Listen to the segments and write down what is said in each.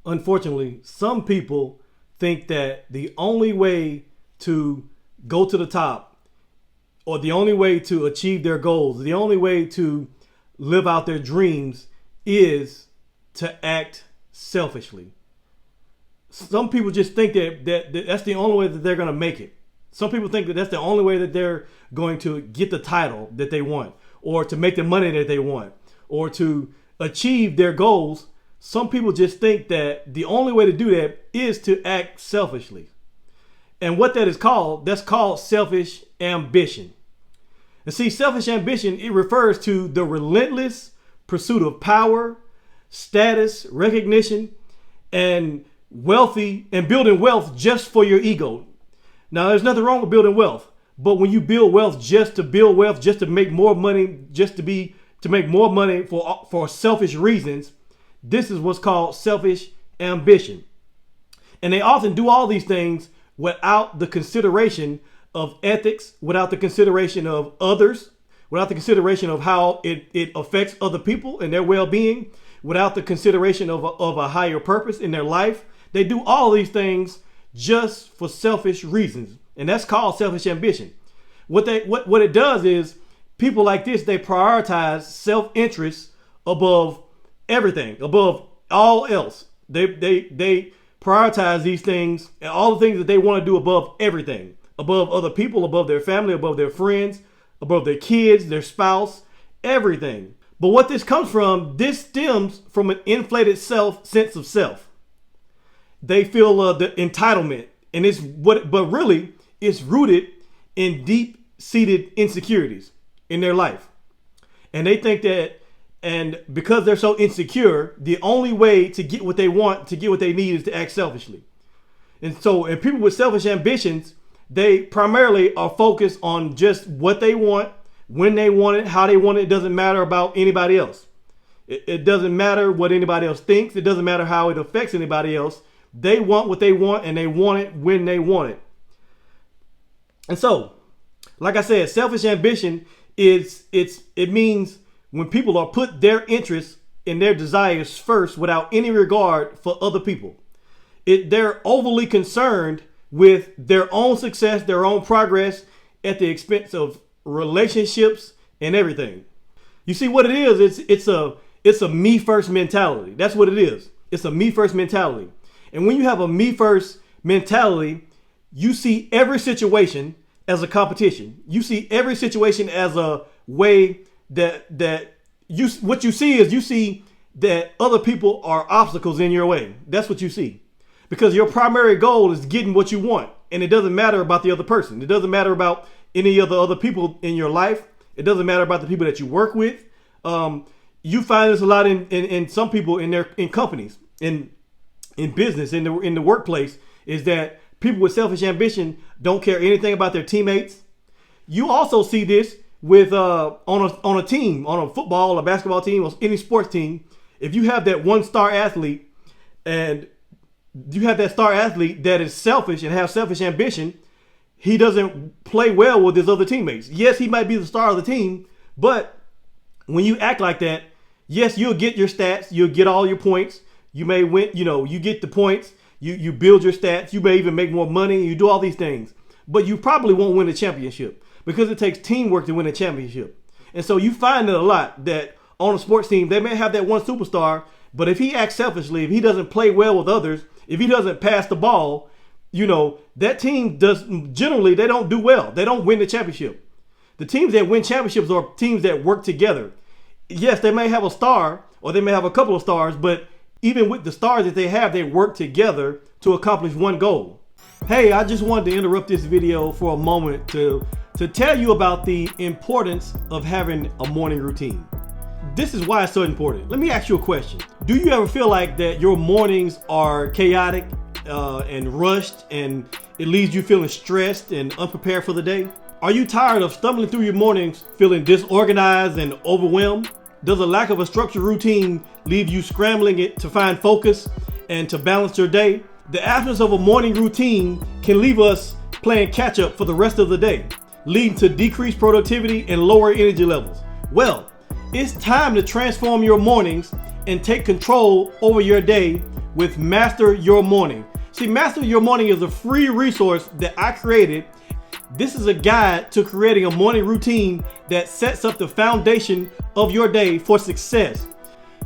unfortunately, some people think that the only way to go to the top, or the only way to achieve their goals, the only way to live out their dreams is to act selfishly. Some people just think that that's the only way that they're going to make it. Some people think that that's the only way that they're going to get the title that they want, or to make the money that they want, or to achieve their goals. Some people just think that the only way to do that is to act selfishly. And what that is called, that's called selfish ambition. And see, selfish ambition, it refers to the relentless pursuit of power, status, recognition, and building wealth just for your ego. Now, there's nothing wrong with building wealth, but when you build wealth just to build wealth, just to make more money, to make more money for selfish reasons, this is what's called selfish ambition. And they often do all these things without the consideration of ethics, without the consideration of others, without the consideration of how it affects other people and their well-being, without the consideration of a higher purpose in their life. They do all these things just for selfish reasons, and that's called selfish ambition. What it does is, people like this, they prioritize self-interest above everything, above all else. They prioritize these things and all the things that they want to do above everything, above other people, above their family, above their friends, above their kids, their spouse, everything. But what this comes from, this stems from an inflated sense of self. They feel the entitlement, and but really it's rooted in deep-seated insecurities in their life. And they think that, and because they're so insecure, the only way to get what they want, to get what they need, is to act selfishly. And people with selfish ambitions, they primarily are focused on just what they want, when they want it, how they want it. It doesn't matter about anybody else. It doesn't matter what anybody else thinks. It doesn't matter how it affects anybody else. They want what they want, and they want it when they want it. And so, like I said, selfish ambition it means when people are put their interests and their desires first without any regard for other people. They're overly concerned with their own success, their own progress, at the expense of relationships and everything. You see what it is? It's a me first mentality. That's what it is. It's a me first mentality. And when you have a me first mentality, you see every situation as a competition. You see every situation as a way that you see that other people are obstacles in your way. That's what you see. Because your primary goal is getting what you want. And it doesn't matter about the other person. It doesn't matter about any of the other people in your life. It doesn't matter about the people that you work with. You find this a lot in some people in companies, in business, in the workplace, is that people with selfish ambition don't care anything about their teammates. You also see this with on a team, on a football or basketball team or any sports team. If you have that one star athlete, and you have that star athlete that is selfish and has selfish ambition, he doesn't play well with his other teammates. Yes, he might be the star of the team, but when you act like that, yes, you'll get your stats, you'll get all your points. You may win, you get the points, you build your stats, you may even make more money, you do all these things. But you probably won't win a championship, because it takes teamwork to win a championship. And so you find it a lot that on a sports team, they may have that one superstar, but if he acts selfishly, if he doesn't play well with others, if he doesn't pass the ball, that team generally, they don't do well. They don't win the championship. The teams that win championships are teams that work together. Yes, they may have a star, or they may have a couple of stars, but even with the stars that they have, they work together to accomplish one goal. Hey, I just wanted to interrupt this video for a moment to tell you about the importance of having a morning routine. This is why it's so important. Let me ask you a question. Do you ever feel like that your mornings are chaotic and rushed, and it leaves you feeling stressed and unprepared for the day? Are you tired of stumbling through your mornings feeling disorganized and overwhelmed? Does a lack of a structured routine leave you scrambling it to find focus and to balance your day? The absence of a morning routine can leave us playing catch up for the rest of the day, leading to decreased productivity and lower energy levels. Well, it's time to transform your mornings and take control over your day with Master Your Morning. See, Master Your Morning is a free resource that I created. This is a guide to creating a morning routine that sets up the foundation of your day for success.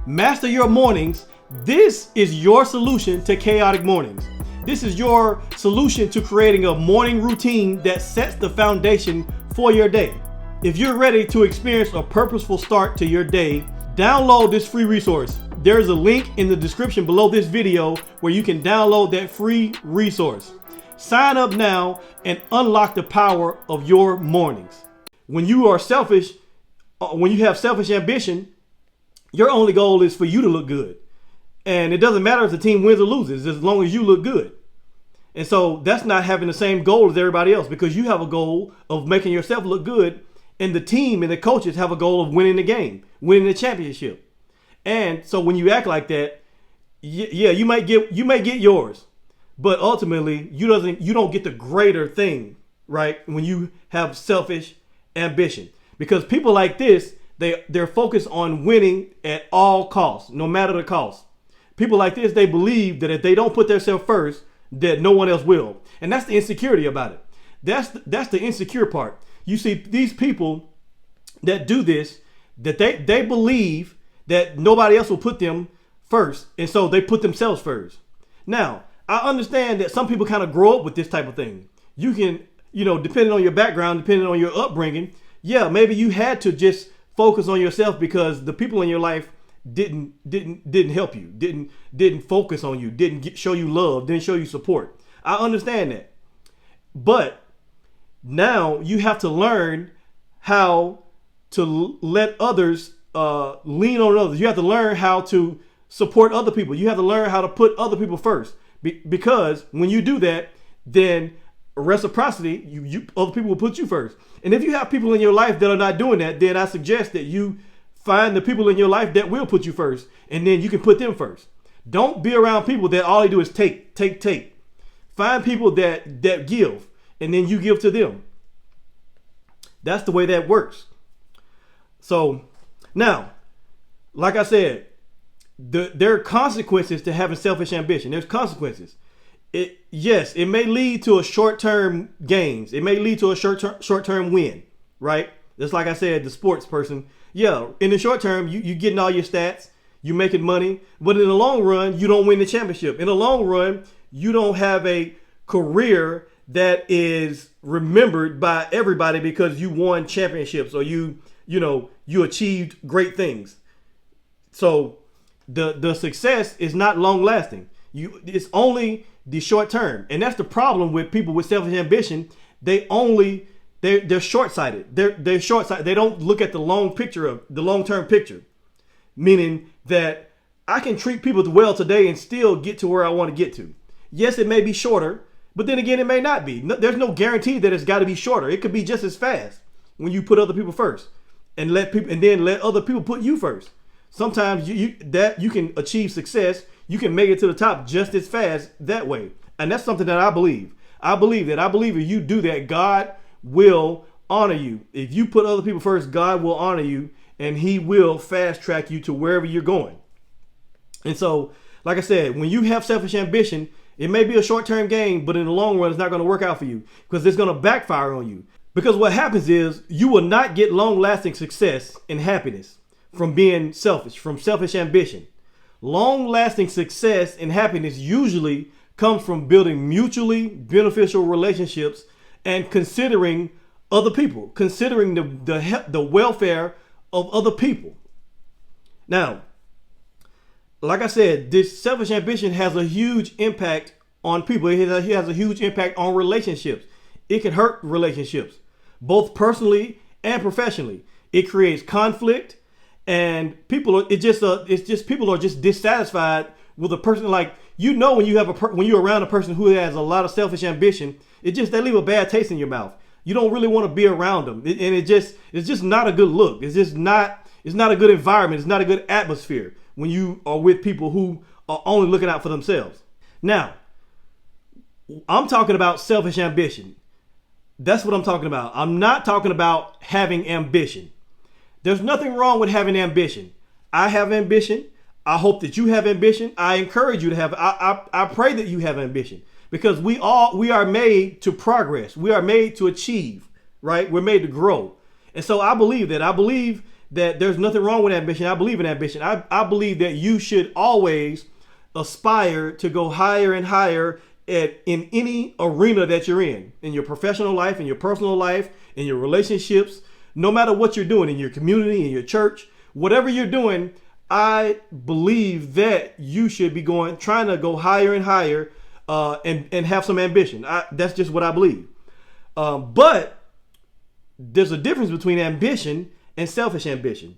Master Your Mornings. This is your solution to chaotic mornings. This is your solution to creating a morning routine that sets the foundation for your day. If you're ready to experience a purposeful start to your day, download this free resource. There's a link in the description below this video where you can download that free resource. Sign up now and unlock the power of your mornings. When you are selfish, when you have selfish ambition, your only goal is for you to look good. And it doesn't matter if the team wins or loses, as long as you look good. And so that's not having the same goal as everybody else, because you have a goal of making yourself look good, and the team and the coaches have a goal of winning the game, winning the championship. And so when you act like that, yeah, you may get yours, but ultimately you don't get the greater thing, right? When you have selfish ambition, because people like this, they're focused on winning at all costs, no matter the cost. People like this, they believe that if they don't put themselves first, that no one else will. And that's the insecurity about it. That's the insecure part. You see, these people that do this, that they believe that nobody else will put them first. And so they put themselves first. Now, I understand that some people kind of grow up with this type of thing. You can, depending on your background, depending on your upbringing, yeah, maybe you had to just focus on yourself because the people in your life didn't help you, didn't focus on you, didn't show you love, didn't show you support. I understand that. But now you have to learn how to let others lean on others. You have to learn how to support other people. You have to learn how to put other people first. Because when you do that, then reciprocity, you other people will put you first. And if you have people in your life that are not doing that, then I suggest that you find the people in your life that will put you first, and then you can put them first. Don't be around people that all they do is take. Find people that give, and then you give to them. That's the way that works. So now, like I said, there are consequences to having selfish ambition. There's consequences. It may lead to a short-term gains. It may lead to a short-term win, right? Just like I said, the sports person. Yeah, in the short term, you getting all your stats, you making money, but in the long run, you don't win the championship. In the long run, you don't have a career that is remembered by everybody because you won championships or you achieved great things. So the success is not long lasting. It's only the short term, and that's the problem with people with selfish ambition. They're short-sighted. They're short-sighted. They don't look at the long-term picture, meaning that I can treat people well today and still get to where I want to get to. Yes, it may be shorter, but then again, it may not be. There's no guarantee that it's got to be shorter. It could be just as fast when you put other people first and then let other people put you first. Sometimes you can achieve success. You can make it to the top just as fast that way, and that's something that I believe. I believe if you do that, God will honor you. If you put other people first, God will honor you, and he will fast track you to wherever you're going. And so, like I said, when you have selfish ambition, it may be a short-term gain, but in the long run, it's not going to work out for you because it's going to backfire on you. Because what happens is you will not get long-lasting success and happiness from being selfish, from selfish ambition. Long-lasting success and happiness usually comes from building mutually beneficial relationships and considering other people, considering the welfare of other people. Now, like I said, this selfish ambition has a huge impact on people. It has a huge impact on relationships. It can hurt relationships, both personally and professionally. It creates conflict, and people are just dissatisfied with a person. Like, when you're around a person who has a lot of selfish ambition, they leave a bad taste in your mouth. You don't really want to be around them, and it's just not a good look. It's not a good environment. It's not a good atmosphere when you are with people who are only looking out for themselves. Now, I'm talking about selfish ambition. That's what I'm talking about. I'm not talking about having ambition. There's nothing wrong with having ambition. I have ambition. I hope that you have ambition. I encourage you to have. I pray that you have ambition, because we are made to progress. We are made to achieve. Right? We're made to grow, and so I believe that. I believe that there's nothing wrong with ambition. I believe in ambition. I believe that you should always aspire to go higher and higher in any arena that you're in your professional life, in your personal life, in your relationships, no matter what you're doing, in your community, in your church, whatever you're doing. I believe that you should be trying to go higher and higher, and have some ambition. That's just what I believe. But there's a difference between ambition and selfish ambition,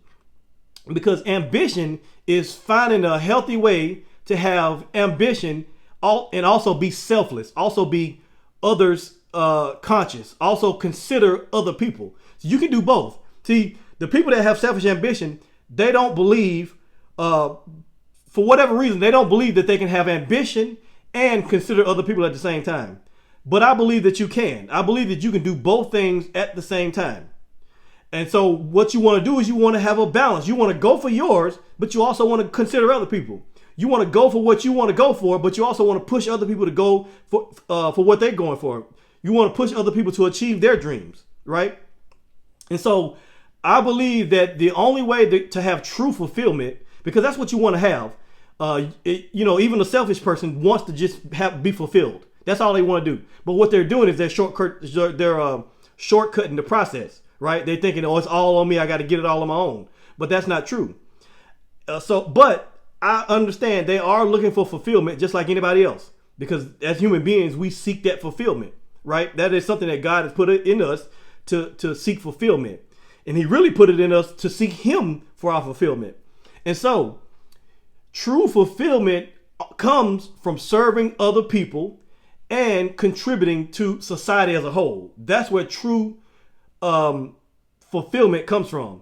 because ambition is finding a healthy way to have ambition and also be selfless, also be others conscious, also consider other people. So you can do both. See, the people that have selfish ambition, they don't believe, for whatever reason, they don't believe that they can have ambition and consider other people at the same time. But I believe that you can. I believe that you can do both things at the same time. And so what you want to do is you want to have a balance. You want to go for yours, but you also want to consider other people. You want to go for what you want to go for, but you also want to push other people to go for what they're going for. You want to push other people to achieve their dreams, right? And so I believe that the only way to have true fulfillment, because that's what you want to have. Even a selfish person wants to just be fulfilled. That's all they want to do. But what they're doing is they're shortcutting the process, right? They're thinking, oh, it's all on me. I got to get it all on my own. But that's not true. But I understand they are looking for fulfillment just like anybody else, because as human beings, we seek that fulfillment, right? That is something that God has put in us to seek fulfillment. And he really put it in us to seek him for our fulfillment. And so true fulfillment comes from serving other people and contributing to society as a whole. That's where true fulfillment comes from.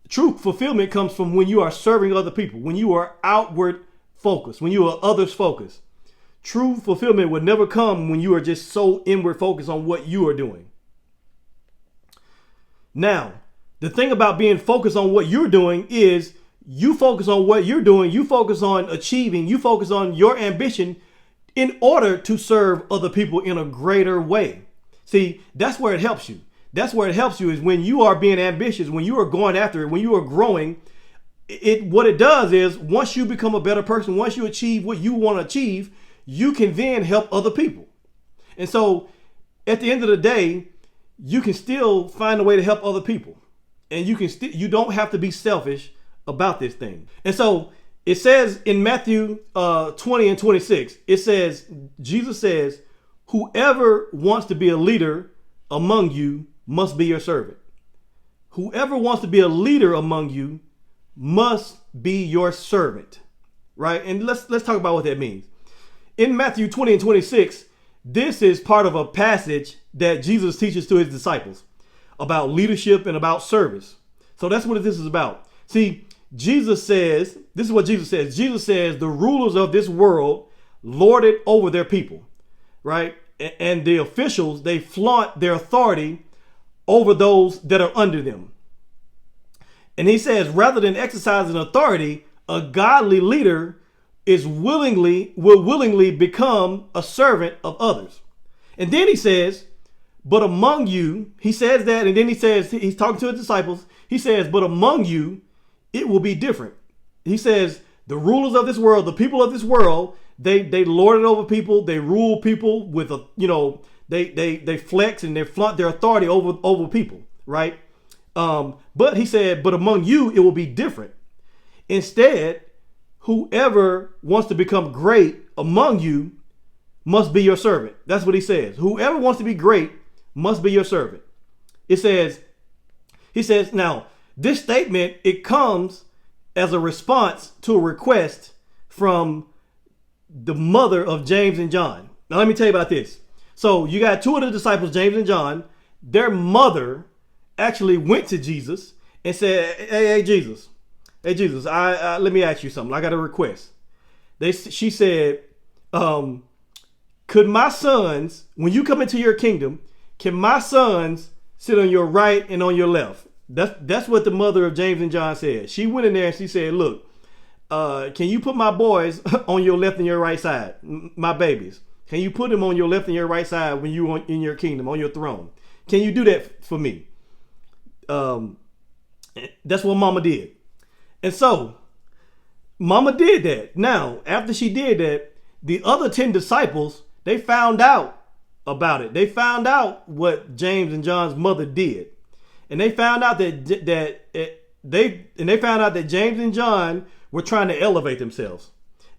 True fulfillment comes from when you are serving other people, when you are outward focused, when you are others focused. True fulfillment would never come when you are just so inward focused on what you are doing. Now, the thing about being focused on what you're doing is you focus on what you're doing. You focus on achieving. You focus on your ambition in order to serve other people in a greater way. See, that's where it helps you. That's where it helps you is when you are being ambitious, when you are going after it, when you are growing. What it does is once you become a better person, once you achieve what you want to achieve, you can then help other people. And so at the end of the day, you can still find a way to help other people. And you don't have to be selfish about this thing. And so it says in Matthew 20 and 26, Jesus says, whoever wants to be a leader among you must be your servant. Whoever wants to be a leader among you must be your servant, right? And let's talk about what that means. In Matthew 20 and 26, this is part of a passage that Jesus teaches to his disciples about leadership and about service. So that's what this is about. See, this is what Jesus says. Jesus says the rulers of this world lord it over their people, right? And the officials, they flaunt their authority over those that are under them. And he says, rather than exercising authority, a godly leader will willingly become a servant of others. And then he says, but among you, he says that, and then he says, he's talking to his disciples, he says, but among you, it will be different. He says, the rulers of this world, the people of this world, they lord it over people, they rule people with they flex and they flaunt their authority over people, right? But he said, but among you, it will be different. Instead, whoever wants to become great among you must be your servant. That's what he says. Whoever wants to be great must be your servant. He says, now, this statement, it comes as a response to a request from the mother of James and John. Now, let me tell you about this. So you got two of the disciples, James and John. Their mother actually went to Jesus and said, hey, Jesus, let me ask you something. I got a request. She said, could my sons, when you come into your kingdom, can my sons sit on your right and on your left? That's what the mother of James and John said. She went in there and she said, look, can you put my boys on your left and your right side, my babies? Can you put them on your left and your right side when you in your kingdom, on your throne? Can you do that for me? That's what Mama did. And so Mama did that. Now, after she did that, the other 10 disciples, they found out about it. They found out what James and John's mother did. And they found out that James and John were trying to elevate themselves.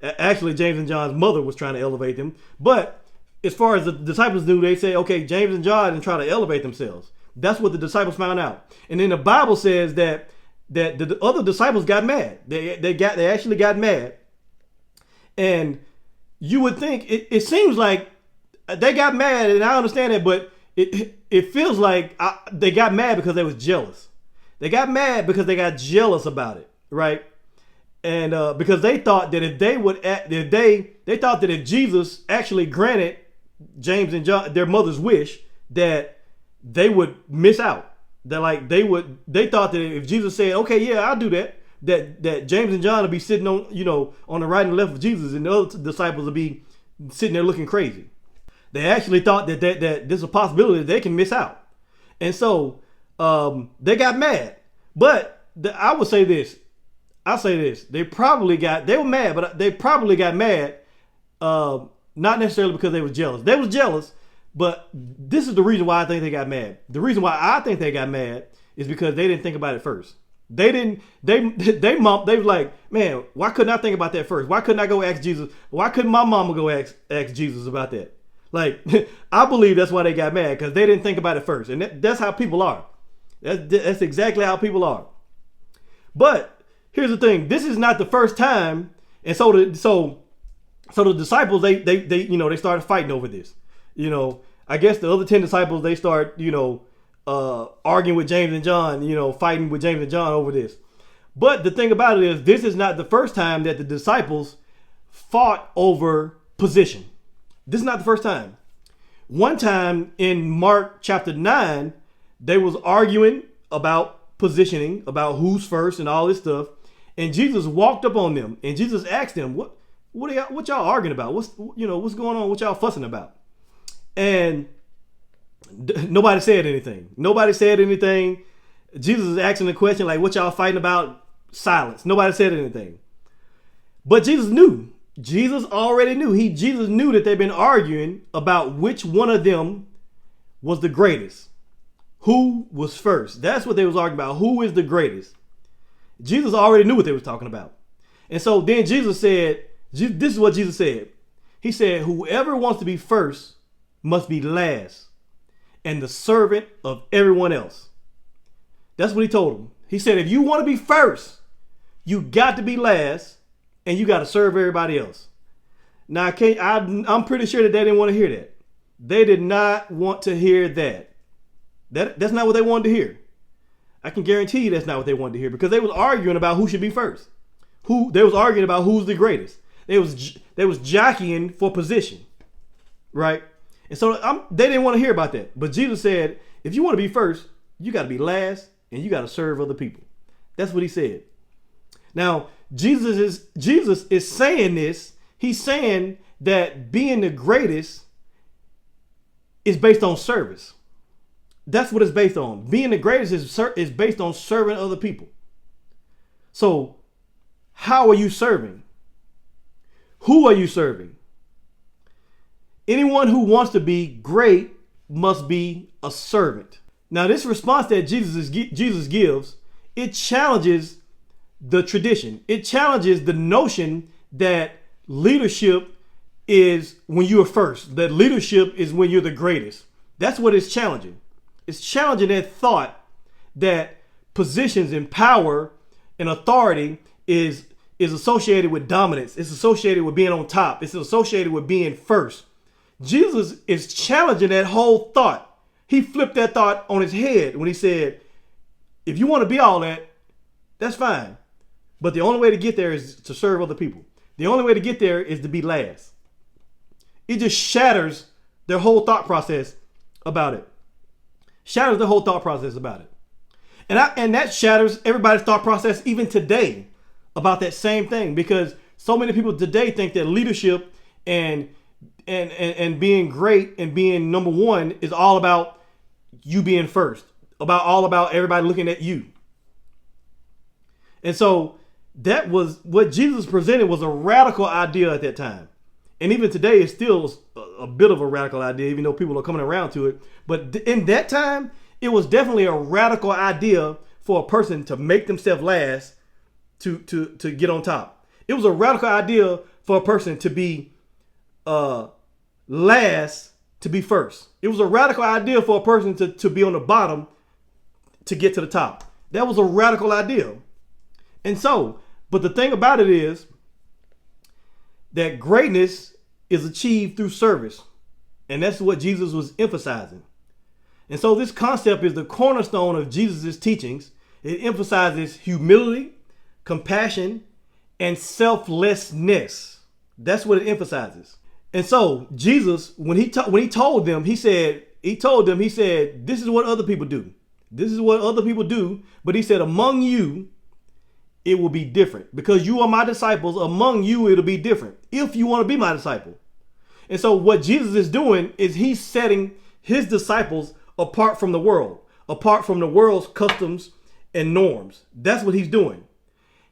Actually, James and John's mother was trying to elevate them. But as far as the disciples knew, they say, okay, James and John didn't try to elevate themselves. That's what the disciples found out. And then the Bible says that the other disciples got mad. They actually got mad. And you would think, it seems like they got mad, and I understand that, but it feels like they got mad because they was jealous. They got mad because they got jealous about it, right? And because they thought that if Jesus actually granted James and John their mother's wish, that they would miss out. They thought that if Jesus said, okay, yeah, I'll do that, that James and John would be sitting on the right and left of Jesus, and the other disciples would be sitting there looking crazy. They actually thought that there's a possibility that they can miss out. And so they got mad. But I would say this. I'll say this. They were mad, but they probably got mad, not necessarily because they were jealous. They was jealous, but this is the reason why I think they got mad. The reason why I think they got mad is because they didn't think about it first. They was like, man, why couldn't I think about that first? Why couldn't I go ask Jesus? Why couldn't my mama go ask Jesus about that? Like, I believe that's why they got mad, because they didn't think about it first. And that's how people are. That's exactly how people are. But here's the thing. This is not the first time. And so the disciples, they started fighting over this. I guess the other 10 disciples, they start, arguing with James and John, fighting with James and John over this. But the thing about it is, this is not the first time that the disciples fought over position. This is not the first time. One time in Mark chapter 9, they was arguing about positioning, about who's first and all this stuff. And Jesus walked up on them, and Jesus asked them, what y'all arguing about? What's going on? What y'all fussing about? And nobody said anything. Jesus is asking the question, like, what y'all fighting about? Silence. Nobody said anything. But Jesus knew. Jesus already knew. Jesus knew that they've been arguing about which one of them was the greatest. Who was first? That's what they was arguing about. Who is the greatest? Jesus already knew what they was talking about. And so then Jesus said, this is what Jesus said. He said, whoever wants to be first must be last and the servant of everyone else. That's what he told them. He said, if you want to be first, you got to be last and you got to serve everybody else. Now, I'm pretty sure that they didn't want to hear that. They did not want to hear that. That's not what they wanted to hear. I can guarantee you that's not what they wanted to hear, because they was arguing about who should be first. They was arguing about who's the greatest. They was jockeying for position, right? And so they didn't want to hear about that. But Jesus said, if you want to be first, you got to be last and you got to serve other people. That's what he said. Now, Jesus is saying this. He's saying that being the greatest is based on service. That's what it's based on. Being the greatest is based on serving other people. So how are you serving? Who are you serving? Anyone who wants to be great must be a servant. Now, this response that Jesus gives, it challenges the tradition. It challenges the notion that leadership is when you're first, that leadership is when you're the greatest. That's what it's challenging. It's challenging that thought that positions and power and authority is associated with dominance. It's associated with being on top. It's associated with being first. Jesus is challenging that whole thought. He flipped that thought on his head when he said, if you want to be all that, that's fine. But the only way to get there is to serve other people. The only way to get there is to be last. It just shatters their whole thought process about it. Shatters the whole thought process about it. And that shatters everybody's thought process even today about that same thing, because so many people today think that leadership and being great and being number one is all about you being first, all about everybody looking at you. And so that was what Jesus presented, was a radical idea at that time. And even today, it's still a bit of a radical idea, even though people are coming around to it. But in that time, it was definitely a radical idea for a person to make themselves last to get on top. It was a radical idea for a person to be last to be first. It was a radical idea for a person to be on the bottom to get to the top. That was a radical idea. And so, but the thing about it is that greatness is achieved through service. And that's what Jesus was emphasizing. And so this concept is the cornerstone of Jesus' teachings. It emphasizes humility, compassion, and selflessness. That's what it emphasizes. And so Jesus, when he told them, he said, this is what other people do. This is what other people do. But he said, among you, it will be different, because you are my disciples. Among you, it'll be different if you want to be my disciple. And so what Jesus is doing is he's setting his disciples apart from the world, apart from the world's customs and norms. That's what he's doing.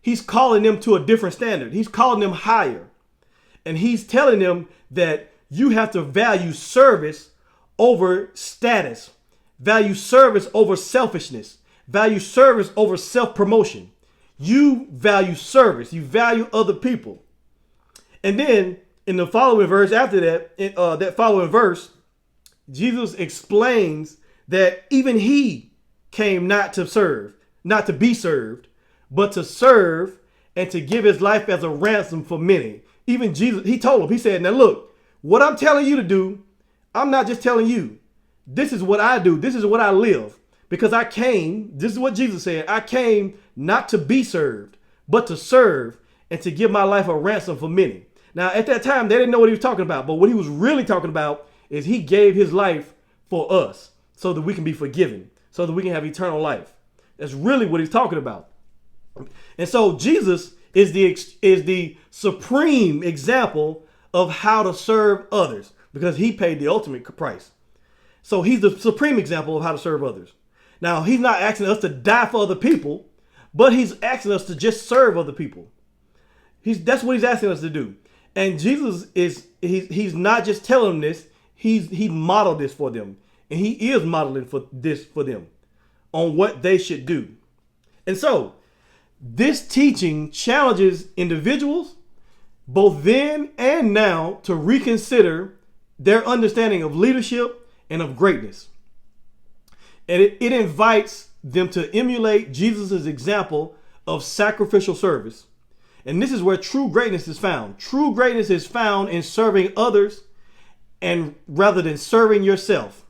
He's calling them to a different standard. He's calling them higher. And he's telling them that you have to value service over status, value service over selfishness, value service over self-promotion. You value service. You value other people. And then in the following verse after that, that following verse, Jesus explains that even he came not to serve, not to be served, but to serve and to give his life as a ransom for many. Even Jesus, he told him, he said, now look, what I'm telling you to do, I'm not just telling you. This is what I do. This is what I live. Because I came, this is what Jesus said, I came not to be served, but to serve and to give my life a ransom for many. Now, at that time, they didn't know what he was talking about. But what he was really talking about is he gave his life for us so that we can be forgiven, so that we can have eternal life. That's really what he's talking about. And so Jesus is the supreme example of how to serve others, because he paid the ultimate price. So he's the supreme example of how to serve others. Now, he's not asking us to die for other people, but he's asking us to just serve other people. That's what he's asking us to do. And Jesus he's not just telling them this, he modeled this for them. And he is modeling this for them on what they should do. And so this teaching challenges individuals, both then and now, to reconsider their understanding of leadership and of greatness. And it invites them to emulate Jesus' example of sacrificial service. And this is where true greatness is found. True greatness is found in serving others, and rather than serving yourself.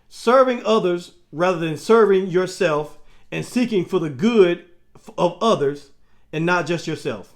Serving others rather than serving yourself, and seeking for the good of others and not just yourself.